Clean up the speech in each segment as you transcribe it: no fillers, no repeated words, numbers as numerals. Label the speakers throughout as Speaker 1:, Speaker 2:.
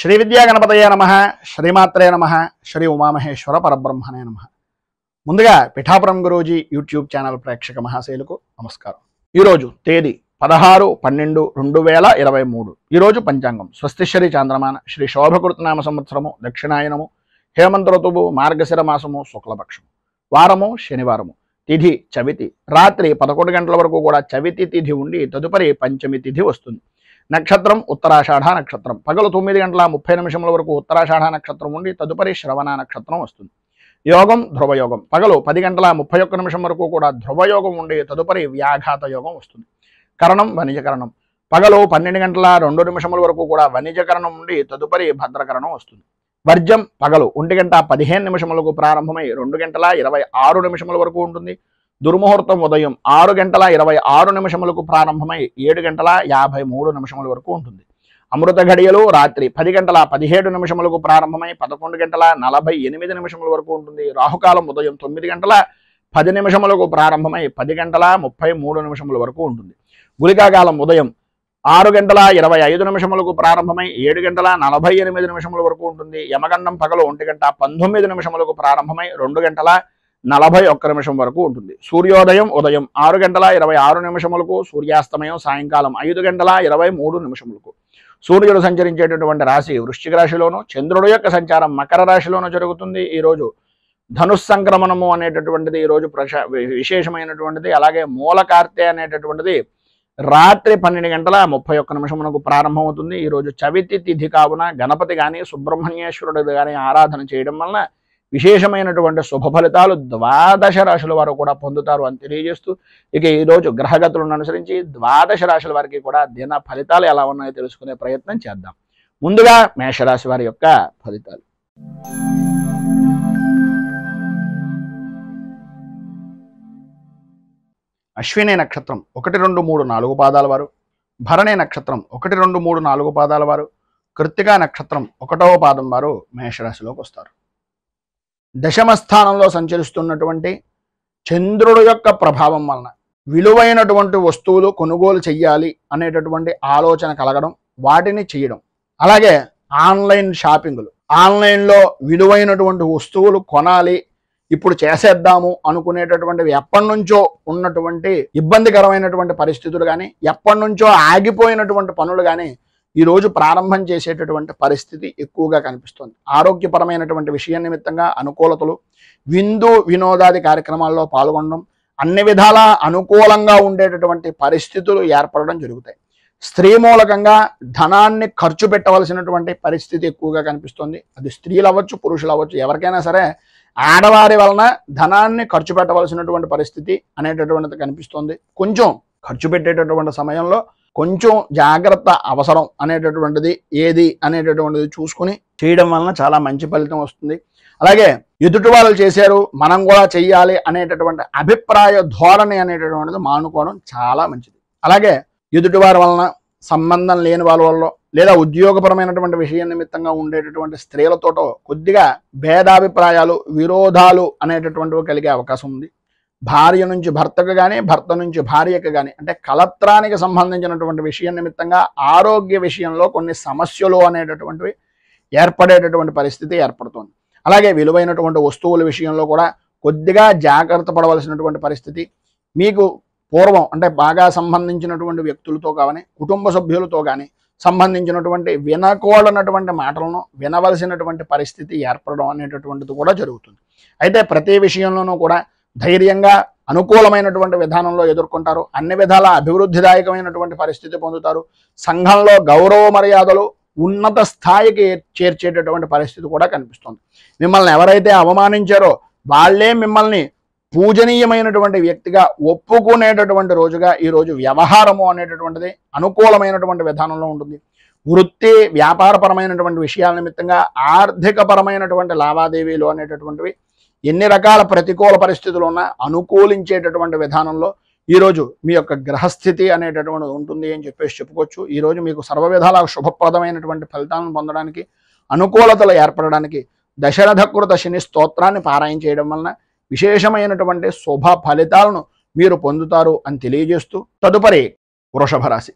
Speaker 1: శ్రీ విద్యా గణపతయే నమః, శ్రీమాత్రే నమః, శ్రీ ఉమామహేశ్వర పరబ్రహ్మణే నమః. ముందుగా పిఠాపురం గురూజీ యూట్యూబ్ ఛానల్ ప్రేక్షక మహాశయులకు నమస్కారం. ఈరోజు తేదీ 16/12/2023. ఈరోజు పంచాంగం స్వస్తిశ్రీ చాంద్రమాన శ్రీ శోభకృతనామ సంవత్సరము దక్షిణాయనము హేమంత ఋతువు మార్గశిర మాసము శుక్లపక్షము. వారము శనివారము. తిథి చవితి. రాత్రి 11 గంటల వరకు కూడా చవితి తిథి ఉండి తదుపరి పంచమి తిథి వస్తుంది. నక్షత్రం ఉత్తరాషాఢ నక్షత్రం. పగలు 9:30 వరకు ఉత్తరాషాఢ నక్షత్రం ఉండి తదుపరి శ్రవణ నక్షత్రం వస్తుంది. యోగం ధ్రువయోగం. పగలు 10:31 వరకు కూడా ధ్రువయోగం ఉండి తదుపరి వ్యాఘాత యోగం వస్తుంది. కరణం వణిజకరణం. పగలు 12:02 వరకు కూడా వణిజకరణం ఉండి తదుపరి భద్రకరణం వస్తుంది. వర్జం పగలు 1:15 ప్రారంభమై 2:26 వరకు ఉంటుంది. దుర్ముహూర్తం ఉదయం 6:26 ప్రారంభమై 7:53 వరకు ఉంటుంది. అమృత ఘడియలు రాత్రి 10:17 ప్రారంభమై 11:48 వరకు ఉంటుంది. రాహుకాలం ఉదయం 9:10 ప్రారంభమై 10:33 వరకు ఉంటుంది. గుళికాకాలం ఉదయం 6:25 ప్రారంభమై 7:48 వరకు ఉంటుంది. యమగండం పగలు 1:19 ప్రారంభమై 2:41 వరకు ఉంటుంది. సూర్యోదయం ఉదయం 6:26 సూర్యాస్తమయం సాయంకాలం 5:23 సూర్యుడు సంచరించేటటువంటి రాశి వృశ్చిక రాశిలోను, చంద్రుడు యొక్క సంచారం మకర రాశిలోను జరుగుతుంది. ఈరోజు ధనుస్సంక్రమణము అనేటటువంటిది ఈరోజు విశేషమైనటువంటిది. అలాగే మూలకార్తె అనేటటువంటిది రాత్రి 12:31 ప్రారంభమవుతుంది. ఈరోజు చవితి తిథి కావున గణపతి కానీ సుబ్రహ్మణ్యేశ్వరుడు కానీ ఆరాధన చేయడం వలన విశేషమైనటువంటి శుభ ఫలితాలు 12 రాశుల వారు కూడా పొందుతారు అని తెలియజేస్తూ, ఇక ఈరోజు గ్రహగతులను అనుసరించి 12 రాశుల వారికి కూడా దిన ఫలితాలు ఎలా ఉన్నాయో తెలుసుకునే ప్రయత్నం చేద్దాం. ముందుగా మేషరాశి వారి యొక్క ఫలితాలు. అశ్విని నక్షత్రం 1, 2, 3, 4 పాదాల వారు, భరణి నక్షత్రం 1, 2, 3, 4 పాదాల వారు, కృత్తికా నక్షత్రం 1వ పాదం వారు మేషరాశిలోకి వస్తారు. దశమ స్థానంలో సంచరిస్తున్నటువంటి చంద్రుడు యొక్క ప్రభావం వలన విలువైనటువంటి వస్తువులు కొనుగోలు చెయ్యాలి అనేటటువంటి ఆలోచన కలగడం, వాటిని చేయడం, అలాగే ఆన్లైన్ షాపింగ్లు, ఆన్లైన్లో విలువైనటువంటి వస్తువులు కొనాలి ఇప్పుడు చేసేద్దాము అనుకునేటటువంటివి ఎప్పటి నుంచో ఉన్నటువంటి ఇబ్బందికరమైనటువంటి పరిస్థితులు కానీ ఎప్పటి నుంచో ఆగిపోయినటువంటి పనులు కానీ ఈరోజు ప్రారంభం చేసేటటువంటి పరిస్థితి ఎక్కువగా కనిపిస్తుంది. ఆరోగ్యపరమైనటువంటి విషయం నిమిత్తంగా అనుకూలతలు, విందు వినోదాది కార్యక్రమాల్లో పాల్గొనడం, అన్ని విధాలా అనుకూలంగా ఉండేటటువంటి పరిస్థితులు ఏర్పడడం జరుగుతాయి. స్త్రీ మూలకంగా ధనాన్ని ఖర్చు పెట్టవలసినటువంటి పరిస్థితి ఎక్కువగా కనిపిస్తుంది. అది స్త్రీలు అవ్వచ్చు, పురుషులు అవ్వచ్చు, ఎవరికైనా సరే ఆడవారి వలన ధనాన్ని ఖర్చు పెట్టవలసినటువంటి పరిస్థితి అనేటటువంటిది కనిపిస్తుంది. కొంచెం ఖర్చు పెట్టేటటువంటి సమయంలో కొంచెం జాగ్రత్త అవసరం అనేటటువంటిది ఏది అనేటటువంటిది చూసుకుని చేయడం వలన చాలా మంచి ఫలితం వస్తుంది. అలాగే ఎదుటి వాళ్ళు చేశారు మనం కూడా చెయ్యాలి అనేటటువంటి అభిప్రాయ ధోరణి అనేటటువంటిది మానుకోవడం చాలా మంచిది. అలాగే ఎదుటి వారి వలన సంబంధం లేని వాళ్ళ వల్ల లేదా ఉద్యోగపరమైనటువంటి విషయం నిమిత్తంగా ఉండేటటువంటి స్త్రీలతోటో కొద్దిగా భేదాభిప్రాయాలు, విరోధాలు అనేటటువంటివి కలిగే అవకాశం ఉంది. భార్య నుంచి భర్తకు కానీ, భర్త నుంచి భార్యకు కానీ, అంటే కలత్రానికి సంబంధించినటువంటి విషయం నిమిత్తంగా ఆరోగ్య విషయంలో కొన్ని సమస్యలు అనేటటువంటివి ఏర్పడేటటువంటి పరిస్థితి ఏర్పడుతుంది. అలాగే విలువైనటువంటి వస్తువుల విషయంలో కూడా కొద్దిగా జాగ్రత్త పడవలసినటువంటి పరిస్థితి. మీకు పూర్వం అంటే బాగా సంబంధించినటువంటి వ్యక్తులతో కానీ, కుటుంబ సభ్యులతో కానీ సంబంధించినటువంటి వినకూడనటువంటి మాటలను వినవలసినటువంటి పరిస్థితి ఏర్పడడం అనేటటువంటిది కూడా జరుగుతుంది. అయితే ప్రతి విషయంలోనూ కూడా ధైర్యంగా అనుకూలమైనటువంటి విధానంలో ఎదుర్కొంటారు. అన్ని విధాల అభివృద్ధిదాయకమైనటువంటి పరిస్థితి పొందుతారు. సంఘంలో గౌరవ మర్యాదలు ఉన్నత స్థాయికి చేర్చేటటువంటి పరిస్థితి కూడా కనిపిస్తుంది. మిమ్మల్ని ఎవరైతే అవమానించారో వాళ్ళే మిమ్మల్ని పూజనీయమైనటువంటి వ్యక్తిగా ఒప్పుకునేటటువంటి రోజుగా ఈరోజు వ్యవహారము అనేటటువంటిది అనుకూలమైనటువంటి విధానంలో ఉంటుంది. వృత్తి వ్యాపారపరమైనటువంటి విషయాల నిమిత్తంగా ఆర్థికపరమైనటువంటి లావాదేవీలు అనేటటువంటివి ఎన్ని రకాల ప్రతికూల పరిస్థితులు ఉన్నా అనుకూలించేటటువంటి విధానంలో ఈరోజు మీ యొక్క గ్రహస్థితి అనేటటువంటిది ఉంటుంది అని చెప్పుకోవచ్చు. ఈరోజు మీకు సర్వ విధాల శుభప్రదమైనటువంటి ఫలితాలను పొందడానికి, అనుకూలతలు ఏర్పడడానికి దశరథకృత శని స్తోత్రాన్ని పారాయణ చేయడం వలన విశేషమైనటువంటి శుభ ఫలితాలను మీరు పొందుతారు అని తెలియజేస్తూ తదుపరి వృషభ రాశి.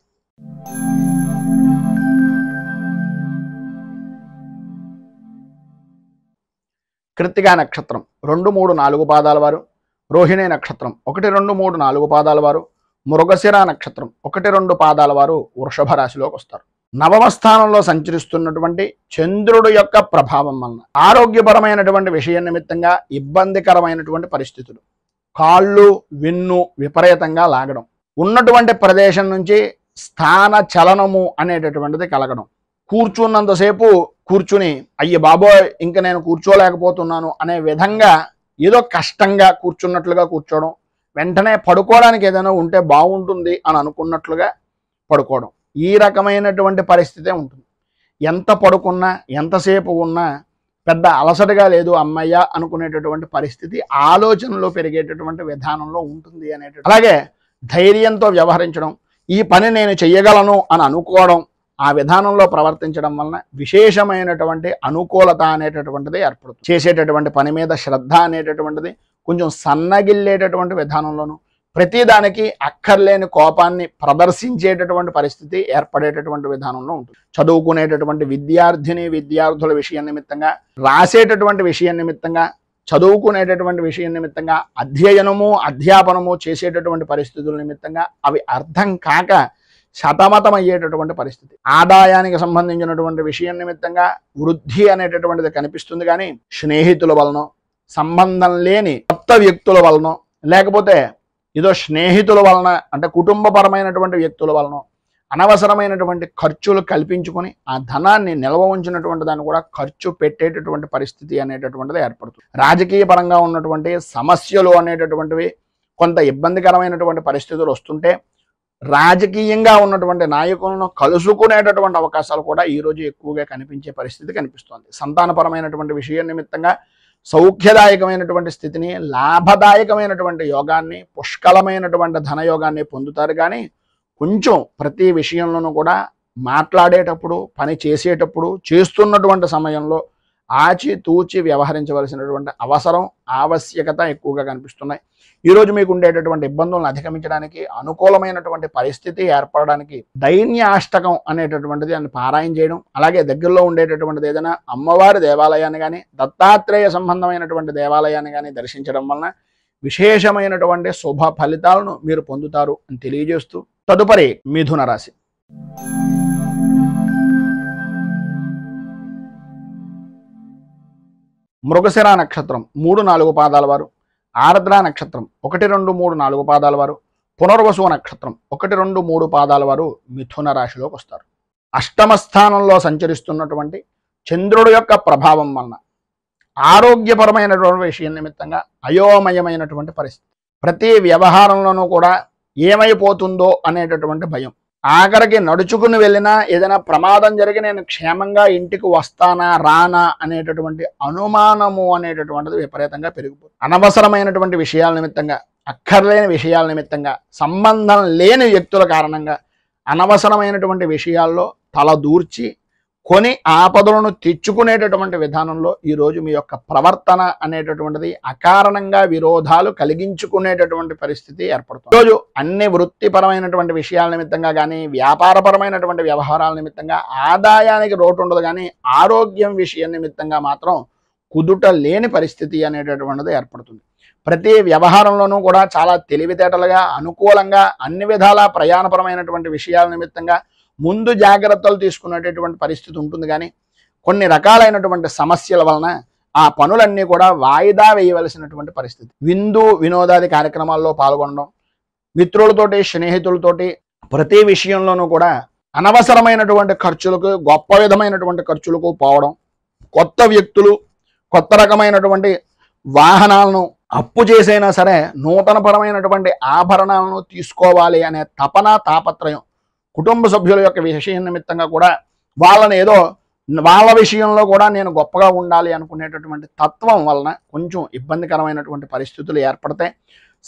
Speaker 1: కృత్తికా నక్షత్రం 2, 3, 4 పాదాల వారు, రోహిణి నక్షత్రం 1, 2, 3, 4 పాదాల వారు, మృగశిర నక్షత్రం 1, 2 పాదాల వారు వృషభ రాశిలోకి వస్తారు. నవమ స్థానంలో సంచరిస్తున్నటువంటి చంద్రుడు యొక్క ప్రభావం వలన ఆరోగ్యపరమైనటువంటి విషయం నిమిత్తంగా ఇబ్బందికరమైనటువంటి పరిస్థితులు, కాళ్ళు వెన్ను విపరీతంగా లాగడం, ఉన్నటువంటి ప్రదేశం నుంచి స్థాన చలనము అనేటటువంటిది కలగడం, కూర్చున్నంతసేపు కూర్చుని అయ్య బాబోయ్ ఇంక నేను కూర్చోలేకపోతున్నాను అనే విధంగా ఏదో కష్టంగా కూర్చున్నట్లుగా కూర్చోవడం, వెంటనే పడుకోవడానికి ఏదైనా ఉంటే బాగుంటుంది అని అనుకున్నట్లుగా పడుకోవడం, ఈ రకమైనటువంటి పరిస్థితే ఉంటుంది. ఎంత పడుకున్నా ఎంతసేపు ఉన్నా పెద్ద అలసటగా లేదు అమ్మయ్య అనుకునేటటువంటి పరిస్థితి ఆలోచనలో పెరిగేటటువంటి విధానంలో ఉంటుంది అనేటువంటి. అలాగే ధైర్యంతో వ్యవహరించడం, ఈ పని నేను చెయ్యగలను అని అనుకోవడం, ఆ విధానంలో ప్రవర్తించడం వలన విశేషమైనటువంటి అనుకూలత అనేటటువంటిది ఏర్పడుతుంది. చేసేటటువంటి పని మీద శ్రద్ధ అనేటటువంటిది కొంచెం సన్నగిల్లేటటువంటి విధానంలోనూ, ప్రతిదానికి అక్కర్లేని కోపాన్ని ప్రదర్శించేటటువంటి పరిస్థితి ఏర్పడేటటువంటి విధానంలో ఉంటుంది. చదువుకునేటటువంటి విద్యార్థుల విషయం నిమిత్తంగా, రాసేటటువంటి విషయం నిమిత్తంగా, చదువుకునేటటువంటి విషయం నిమిత్తంగా, అధ్యాపనము చేసేటటువంటి పరిస్థితుల నిమిత్తంగా అవి అర్థం కాక శతమతం అయ్యేటటువంటి పరిస్థితి. ఆదాయానికి సంబంధించినటువంటి విషయం నిమిత్తంగా వృద్ధి అనేటటువంటిది కనిపిస్తుంది. కానీ స్నేహితుల వలన, సంబంధం లేని కొత్త వ్యక్తుల వలన, లేకపోతే ఏదో స్నేహితుల వలన అంటే కుటుంబపరమైనటువంటి వ్యక్తుల వలన అనవసరమైనటువంటి ఖర్చులు కల్పించుకొని ఆ ధనాన్ని నిల్వ ఉంచినటువంటి దాన్ని కూడా ఖర్చు పెట్టేటటువంటి పరిస్థితి అనేటటువంటిది ఏర్పడుతుంది. రాజకీయ పరంగా ఉన్నటువంటి సమస్యలు అనేటటువంటివి కొంత ఇబ్బందికరమైనటువంటి పరిస్థితులు వస్తుంటే రాజకీయంగా ఉన్నటువంటి నాయకులను కలుసుకునేటటువంటి అవకాశాలు కూడా ఈరోజు ఎక్కువగా కనిపించే పరిస్థితి కనిపిస్తోంది. సంతానపరమైనటువంటి విషయం నిమిత్తంగా సౌఖ్యదాయకమైనటువంటి స్థితిని, లాభదాయకమైనటువంటి యోగాన్ని, పుష్కలమైనటువంటి ధనయోగాన్ని పొందుతారు. కానీ కొంచెం ప్రతి విషయంలోనూ కూడా మాట్లాడేటప్పుడు, పని చేసేటప్పుడు, చేస్తున్నటువంటి సమయంలో ఆచితూచి వ్యవహరించవలసినటువంటి అవసరం, ఆవశ్యకత ఎక్కువగా కనిపిస్తున్నాయి. ఈరోజు మీకు ఉండేటటువంటి ఇబ్బందులను అధిగమించడానికి, అనుకూలమైనటువంటి పరిస్థితి ఏర్పడడానికి దైన్యాష్టకం అనేటటువంటిది అని పారాయణ చేయడం, అలాగే దగ్గరలో ఉండేటటువంటిది ఏదైనా అమ్మవారి దేవాలయాన్ని కానీ, దత్తాత్రేయ సంబంధమైనటువంటి దేవాలయాన్ని కానీ దర్శించడం వలన విశేషమైనటువంటి శుభ ఫలితాలను మీరు పొందుతారు అని తెలియజేస్తూ, తదుపరి మిథున రాశి. మృగశిర నక్షత్రం 3, 4 పాదాల వారు, ఆర్ద్ర నక్షత్రం 1, 2, 3, 4 పాదాల వారు, పునర్వసు నక్షత్రం 1, 2, 3 పాదాల వారు మిథున రాశిలోకి వస్తారు. అష్టమ స్థానంలో సంచరిస్తున్నటువంటి చంద్రుడు యొక్క ప్రభావం వలన ఆరోగ్యపరమైనటువంటి విషయం నిమిత్తంగా అయోమయమైనటువంటి పరిస్థితి, ప్రతి వ్యవహారంలోనూ కూడా ఏమైపోతుందో అనేటటువంటి భయం, ఆఖరికి నడుచుకుని వెళ్ళినా ఏదైనా ప్రమాదం జరిగి నేను క్షేమంగా ఇంటికి వస్తానా రానా అనేటటువంటి అనుమానము అనేటటువంటిది విపరీతంగా పెరిగిపోతుంది. అనవసరమైనటువంటి విషయాల నిమిత్తంగా, అక్కర్లేని విషయాల నిమిత్తంగా, సంబంధం లేని వ్యక్తుల కారణంగా అనవసరమైనటువంటి విషయాల్లో తలదూర్చి కొని ఆపదలను తెచ్చుకునేటటువంటి విధానంలో ఈరోజు మీ యొక్క ప్రవర్తన అనేటటువంటిది అకారణంగా విరోధాలు కలిగించుకునేటటువంటి పరిస్థితి ఏర్పడుతుంది. ఈరోజు అన్ని వృత్తిపరమైనటువంటి విషయాల నిమిత్తంగా కానీ, వ్యాపారపరమైనటువంటి వ్యవహారాల నిమిత్తంగా ఆదాయానికి లోటు ఉండదు. కానీ ఆరోగ్యం విషయం నిమిత్తంగా మాత్రం కుదుట లేని పరిస్థితి అనేటటువంటిది ఏర్పడుతుంది. ప్రతి వ్యవహారంలోనూ కూడా చాలా తెలివితేటలుగా, అనుకూలంగా, అన్ని విధాలా ప్రయాణపరమైనటువంటి విషయాల నిమిత్తంగా ముందు జాగ్రత్తలు తీసుకునేటటువంటి పరిస్థితి ఉంటుంది. కానీ కొన్ని రకాలైనటువంటి సమస్యల వలన ఆ పనులన్నీ కూడా వాయిదా వేయవలసినటువంటి పరిస్థితి. విందు వినోదాది కార్యక్రమాల్లో పాల్గొనడం, మిత్రులతోటి, స్నేహితులతోటి ప్రతి విషయంలోనూ కూడా అనవసరమైనటువంటి ఖర్చులకు, గొప్ప విధమైనటువంటి ఖర్చులకు పోవడం, కొత్త వ్యక్తులు, కొత్త రకమైనటువంటి వాహనాలను అప్పు చేసైనా సరే నూతనపరమైనటువంటి ఆభరణాలను తీసుకోవాలి అనే తపన, తాపత్రయం, కుటుంబ సభ్యుల యొక్క విషయం నిమిత్తంగా కూడా వాళ్ళని ఏదో వాళ్ళ విషయంలో కూడా నేను గొప్పగా ఉండాలి అనుకునేటటువంటి తత్వం వలన కొంచెం ఇబ్బందికరమైనటువంటి పరిస్థితులు ఏర్పడతాయి.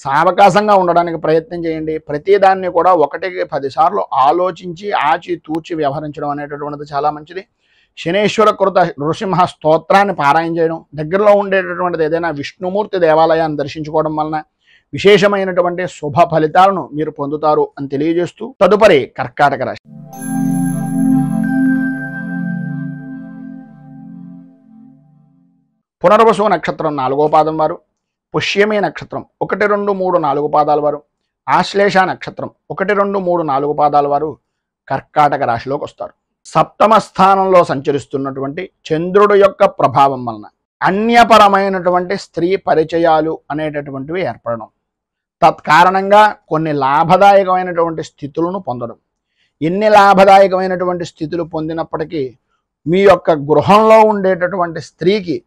Speaker 1: సావకాశంగా ఉండడానికి ప్రయత్నం చేయండి. ప్రతిదాన్ని కూడా 1కి 10 సార్లు ఆలోచించి ఆచితూచి వ్యవహరించడం అనేటటువంటిది చాలా మంచిది. శనేశ్వర కృత నృసింహ స్తోత్రాన్ని పారాయణ చేయడం, దగ్గరలో ఉండేటటువంటిది ఏదైనా విష్ణుమూర్తి దేవాలయాన్ని దర్శించుకోవడం వలన విశేషమైనటువంటి శుభ ఫలితాలను మీరు పొందుతారు అని తెలియజేస్తూ, తదుపరి కర్కాటక రాశి. పునర్వసు నక్షత్రం 4వ పాదం వారు, పుష్యమి నక్షత్రం 1, 2, 3, 4 పాదాల వారు, ఆశ్లేష నక్షత్రం 1, 2, 3, 4 పాదాల వారు కర్కాటక రాశిలోకి వస్తారు. సప్తమ స్థానంలో సంచరిస్తున్నటువంటి చంద్రుడు యొక్క ప్రభావం వలన అన్యపరమైనటువంటి స్త్రీ పరిచయాలు అనేటటువంటివి ఏర్పడడం, తత్కారణంగా కొన్ని లాభదాయకమైనటువంటి స్థితులను పొందడం. ఎన్ని లాభదాయకమైనటువంటి స్థితులు పొందినప్పటికీ మీ యొక్క గృహంలో ఉండేటటువంటి స్త్రీకి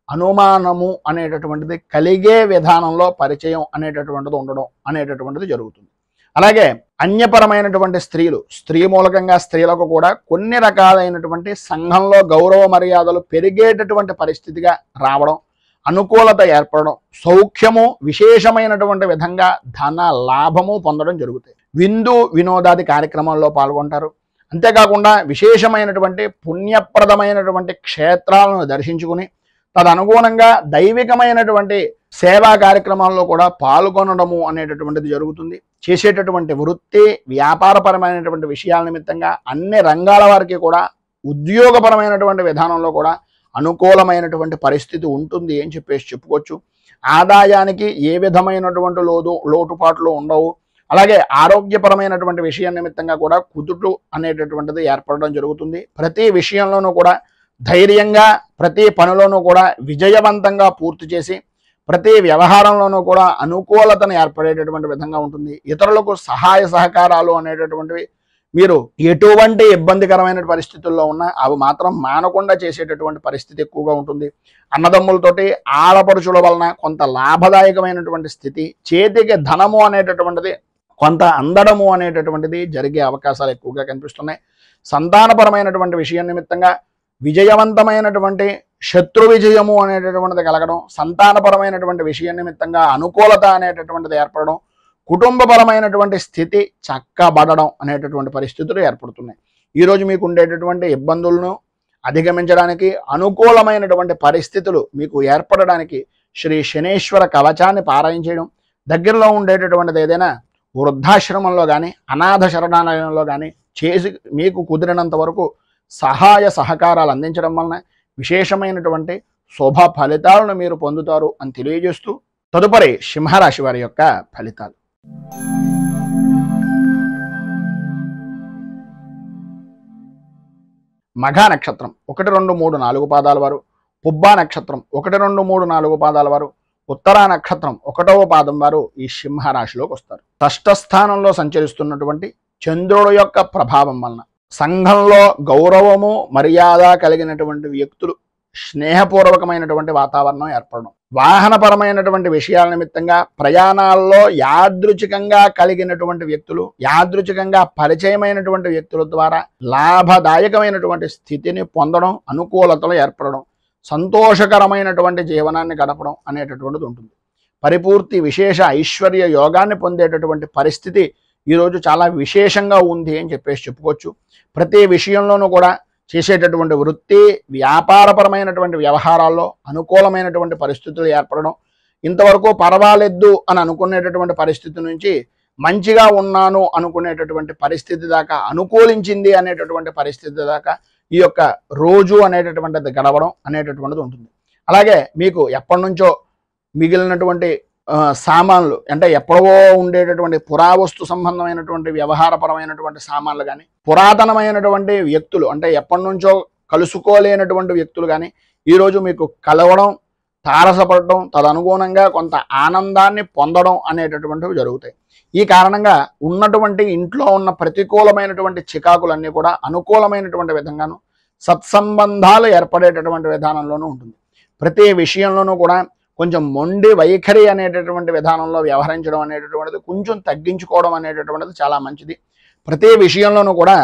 Speaker 1: అనుమానము అనేటటువంటిది కలిగే విధానంలో పరిచయం అనేటటువంటిది ఉండడం అనేటటువంటిది జరుగుతుంది. అలాగే అన్యపరమైనటువంటి స్త్రీ మూలకంగా స్త్రీలకు కూడా కొన్ని రకాలైనటువంటి సంఘంలో గౌరవ మర్యాదలు పెరిగేటటువంటి పరిస్థితిగా రావడం, అనుకూలత ఏర్పడడం, సౌఖ్యము విశేషమైనటువంటి విధంగా ధన లాభము పొందడం జరుగుతాయి. విందు వినోదాది కార్యక్రమాల్లో పాల్గొంటారు. అంతేకాకుండా విశేషమైనటువంటి పుణ్యప్రదమైనటువంటి క్షేత్రాలను దర్శించుకుని తదనుగుణంగా దైవికమైనటువంటి సేవా కార్యక్రమాల్లో కూడా పాల్గొనడము అనేటటువంటిది జరుగుతుంది. చేసేటటువంటి వృత్తి వ్యాపారపరమైనటువంటి విషయాల నిమిత్తంగా అన్ని రంగాల వారికి కూడా ఉద్యోగపరమైనటువంటి విధానంలో కూడా అనుకూలమైనటువంటి పరిస్థితి ఉంటుంది అని చెప్పుకోవచ్చు. ఆదాయానికి ఏ విధమైనటువంటి లోటుపాట్లు ఉండవు. అలాగే ఆరోగ్యపరమైనటువంటి విషయం నిమిత్తంగా కూడా కుదుటు అనేటటువంటిది ఏర్పడడం జరుగుతుంది. ప్రతి విషయంలోనూ కూడా ధైర్యంగా, ప్రతి పనిలోనూ కూడా విజయవంతంగా పూర్తి చేసి ప్రతి వ్యవహారంలోనూ కూడా అనుకూలతను ఏర్పడేటటువంటి విధంగా ఉంటుంది. ఇతరులకు సహాయ సహకారాలు అనేటటువంటివి మీరు ఎటువంటి ఇబ్బందికరమైన పరిస్థితుల్లో ఉన్నా అవి మాత్రం మానకుండా చేసేటటువంటి పరిస్థితి ఎక్కువగా ఉంటుంది. అన్నదమ్ములతోటి ఆడపడుచుల వలన కొంత లాభదాయకమైనటువంటి స్థితి, చేతికి ధనము అనేటటువంటిది కొంత అందడము అనేటటువంటిది జరిగే అవకాశాలు ఎక్కువగా కనిపిస్తున్నాయి. సంతానపరమైనటువంటి విషయం నిమిత్తంగా విజయవంతమైనటువంటి శత్రు విజయము అనేటటువంటిది కలగడం, సంతానపరమైనటువంటి విషయం నిమిత్తంగా అనుకూలత అనేటటువంటిది ఏర్పడడం, కుటుంబపరమైనటువంటి స్థితి చక్కబడడం అనేటటువంటి పరిస్థితులు ఏర్పడుతున్నాయి. ఈరోజు మీకు ఉండేటటువంటి ఇబ్బందులను అధిగమించడానికి, అనుకూలమైనటువంటి పరిస్థితులు మీకు ఏర్పడడానికి శ్రీ శనేశ్వర కవచాన్ని పారాయణ చేయడం, దగ్గరలో ఉండేటటువంటిది ఏదైనా వృద్ధాశ్రమంలో కానీ అనాథ శరణాలయంలో కానీ చేసి మీకు కుదిరినంత వరకు సహాయ సహకారాలు అందించడం వలన విశేషమైనటువంటి శుభ ఫలితాలను మీరు పొందుతారు అని తెలియజేస్తూ తదుపరి సింహరాశి వారి యొక్క ఫలితాలు. మఘా నక్షత్రం 1, 2, 3, 4 పాదాల వారు, పుబ్బా నక్షత్రం 1, 2, 3, 4 పాదాల వారు, ఉత్తరా నక్షత్రం 1వ పాదం వారు ఈ సింహరాశిలోకి వస్తారు. షష్ఠ స్థానంలో సంచరిస్తున్నటువంటి చంద్రుడు యొక్క ప్రభావం వలన సంఘంలో గౌరవము మర్యాద కలిగినటువంటి వ్యక్తులు, స్నేహపూర్వకమైనటువంటి వాతావరణం ఏర్పడడం, వాహనపరమైనటువంటి విషయాల నిమిత్తంగా ప్రయాణాల్లో యాదృచ్ఛికంగా కలిగినటువంటి వ్యక్తులు, యాదృచ్ఛికంగా పరిచయమైనటువంటి వ్యక్తుల ద్వారా లాభదాయకమైనటువంటి స్థితిని పొందడం, అనుకూలతలు ఏర్పడడం, సంతోషకరమైనటువంటి జీవనాన్ని గడపడం అనేటటువంటిది ఉంటుంది. పరిపూర్తి విశేష ఐశ్వర్య యోగాన్ని పొందేటటువంటి పరిస్థితి ఈరోజు చాలా విశేషంగా ఉంది అని చెప్పుకోవచ్చు. ప్రతి విషయంలోనూ కూడా చేసేటటువంటి వృత్తి వ్యాపారపరమైనటువంటి వ్యవహారాల్లో అనుకూలమైనటువంటి పరిస్థితులు ఏర్పడడం, ఇంతవరకు పర్వాలేదు అని అనుకునేటటువంటి పరిస్థితి నుంచి మంచిగా ఉన్నాను అనుకునేటటువంటి పరిస్థితి దాకా, అనుకూలించింది అనేటటువంటి పరిస్థితి దాకా ఈ యొక్క రోజు అనేటటువంటిది గడవడం అనేటటువంటిది ఉంటుంది. అలాగే మీకు ఎప్పటి నుంచో మిగిలినటువంటి సామాన్లు, అంటే ఎప్పుడో ఉండేటటువంటి పురావస్తు సంబంధమైనటువంటి వ్యవహారపరమైనటువంటి సామాన్లు కానీ, పురాతనమైనటువంటి వ్యక్తులు అంటే ఎప్పటి నుంచో కలుసుకోలేనటువంటి వ్యక్తులు కానీ ఈరోజు మీకు కలవడం, తారసపడటం, తదనుగుణంగా కొంత ఆనందాన్ని పొందడం అనేటటువంటివి జరుగుతాయి. ఈ కారణంగా ఉన్నటువంటి ఇంట్లో ఉన్న ప్రతికూలమైనటువంటి చికాకులన్నీ కూడా అనుకూలమైనటువంటి విధంగాను, సత్సంబంధాలు ఏర్పడేటటువంటి విధానంలోనూ ఉంటుంది. ప్రతి విషయంలోనూ కూడా కొంచెం మొండి వైఖరి అనేటటువంటి విధానంలో వ్యవహరించడం అనేటటువంటిది కొంచెం తగ్గించుకోవడం అనేటటువంటిది చాలా మంచిది. ప్రతి విషయంలోనూ కూడా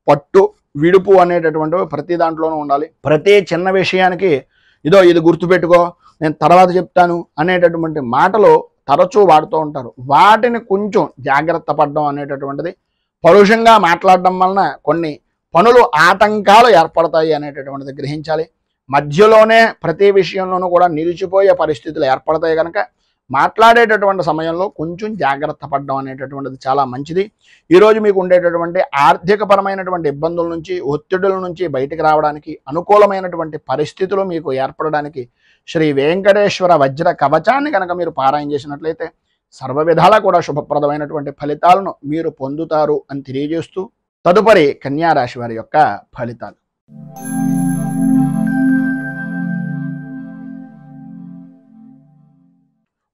Speaker 1: పట్టు విడుపు అనేటటువంటివి ప్రతి దాంట్లోనూ ఉండాలి. ప్రతి చిన్న విషయానికి ఇది గుర్తుపెట్టుకో, నేను తర్వాత చెప్తాను అనేటటువంటి మాటలు తరచూ వాడుతూ ఉంటారు. వాటిని కొంచెం జాగ్రత్త పడడం అనేటటువంటిది, పరుషంగా మాట్లాడడం వలన కొన్ని పనులు ఆటంకాలు ఏర్పడతాయి అనేటటువంటిది గ్రహించాలి. మధ్యలోనే ప్రతి విషయంలోనూ కూడా నిలిచిపోయే పరిస్థితులు ఏర్పడతాయి కనుక మాట్లాడేటటువంటి సమయంలో కొంచెం జాగ్రత్త పడడం అనేటటువంటిది చాలా మంచిది. ఈరోజు మీకు ఉండేటటువంటి ఆర్థికపరమైనటువంటి ఇబ్బందుల నుంచి, ఒత్తిడుల నుంచి బయటికి రావడానికి, అనుకూలమైనటువంటి పరిస్థితులు మీకు ఏర్పడడానికి శ్రీ వెంకటేశ్వర వజ్ర కవచాన్ని కనుక మీరు పారాయణ చేసినట్లయితే సర్వ విధాలా కూడా శుభప్రదమైనటువంటి ఫలితాలను మీరు పొందుతారు అని తెలియజేస్తూ తదుపరి కన్యా రాశి వారి యొక్క ఫలితాలు.